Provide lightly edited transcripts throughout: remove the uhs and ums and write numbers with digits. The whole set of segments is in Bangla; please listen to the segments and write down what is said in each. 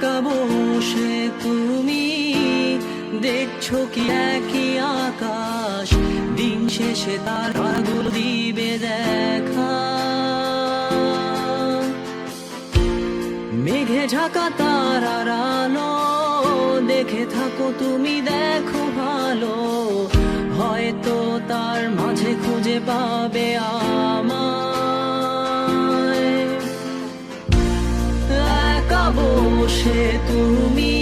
একা বসে তুমি দেখছো কি একই আকাশ, দিন শেষে তারাগুলো দিবে দেখা। মেঘে ঢাকা তারার আলো দেখে থাকো তুমি, দেখো ভালো, হয়তো তার মাঝে খুঁজে পাবে আমায়। একা বসে তুমি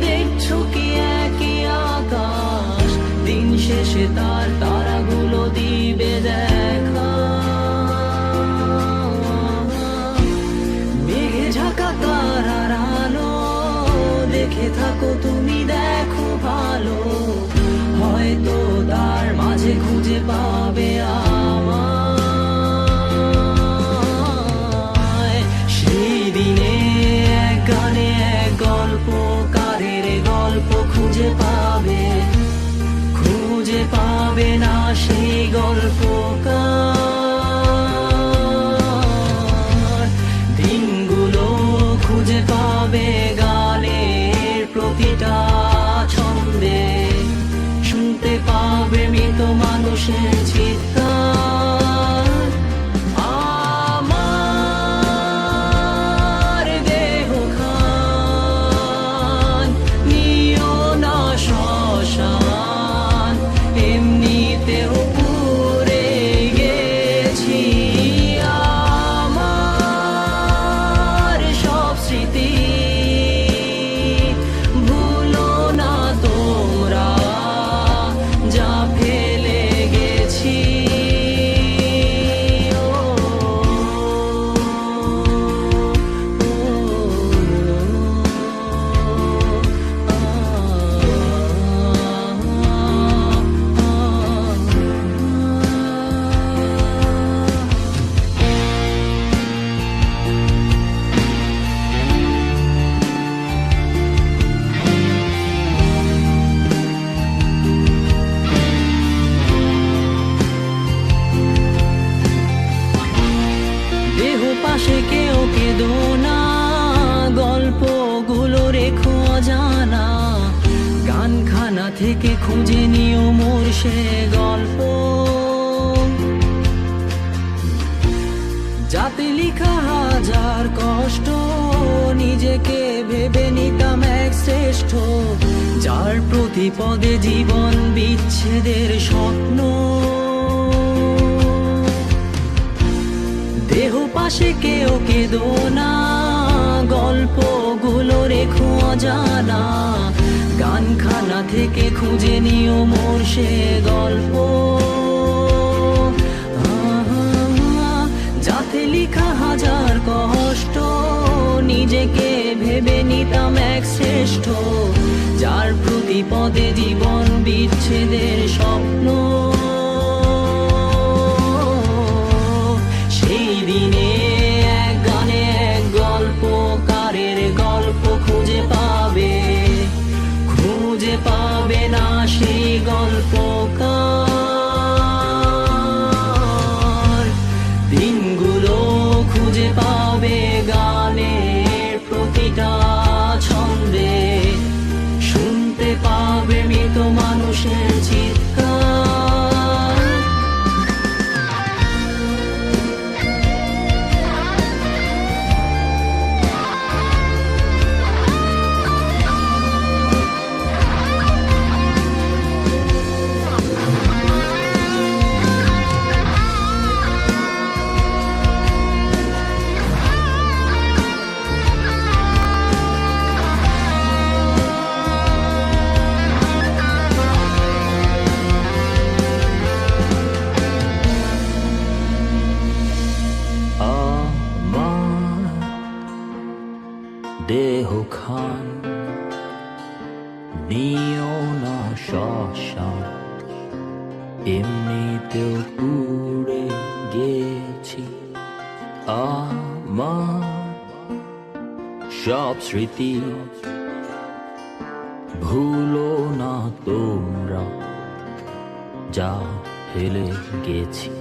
দেখছো কি একই আকাশ, দিন শেষে তার তারাগুলো দিবে দেখা। মেঘে ঢাকা তারার আলো দেখে থাকো তুমি, দেখো ভালো, হয়তো তার মাঝে খুঁজে পাবে আমায়। সেই দিনে এক গানে এক গল্পকারের গল্প খুঁজে পাবে, খুঁজে পাবে না সেই গল্পকার। দিনগুলো খুঁজে পাবে গানের প্রতিটা ছন্দে, শুনতে পাবে মৃত মানুষের চিৎকার। আমার দেহ খান নিও না শ্মশান, এমনিতেও পুড়ে গেছি। আমার সব স্মৃতি ভুলো না তোমরা, যা ফেলে গেছি। দেহ পাশে কেউ কেঁদো না, গল্পগুলো রেখো অজানা, গানখানা থেকে খুঁজে নিও মোর সে গল্প, যাতে লিখা হাজার কষ্ট নিজেকে ভেবে নিতাম এক শ্রেষ্ঠ, যার প্রতি পদে জীবন বিচ্ছেদের স্বপ্ন। দেহ পাশে কেউ কেঁদো না, গল্পগুলো রেখো অজানা, গানখানা থেকে খুঁজে নিও মোর সে গল্প, যাতে লিখা হাজার কষ্ট নিজেকে ভেবে নিতাম এক শ্রেষ্ঠ, যার প্রতি পদে জীবন বিচ্ছেদের স্বপ্ন। সেই দিনে এক গানে এক গল্পকারের গল্প খুঁজে পাবে, খুঁজে পাবে না সেই গল্পকার। দিনগুলো খুঁজে পাবে গানের প্রতিটা ছন্দে, শুনতে পাবে মৃত মানুষের চিৎকার। দেহ খান নিও না শ্মশান, এমনিতেও পুড়ে গেছি। আমার সব স্মৃতি ভুলো না তোমরা, যা ফেলে গেছি।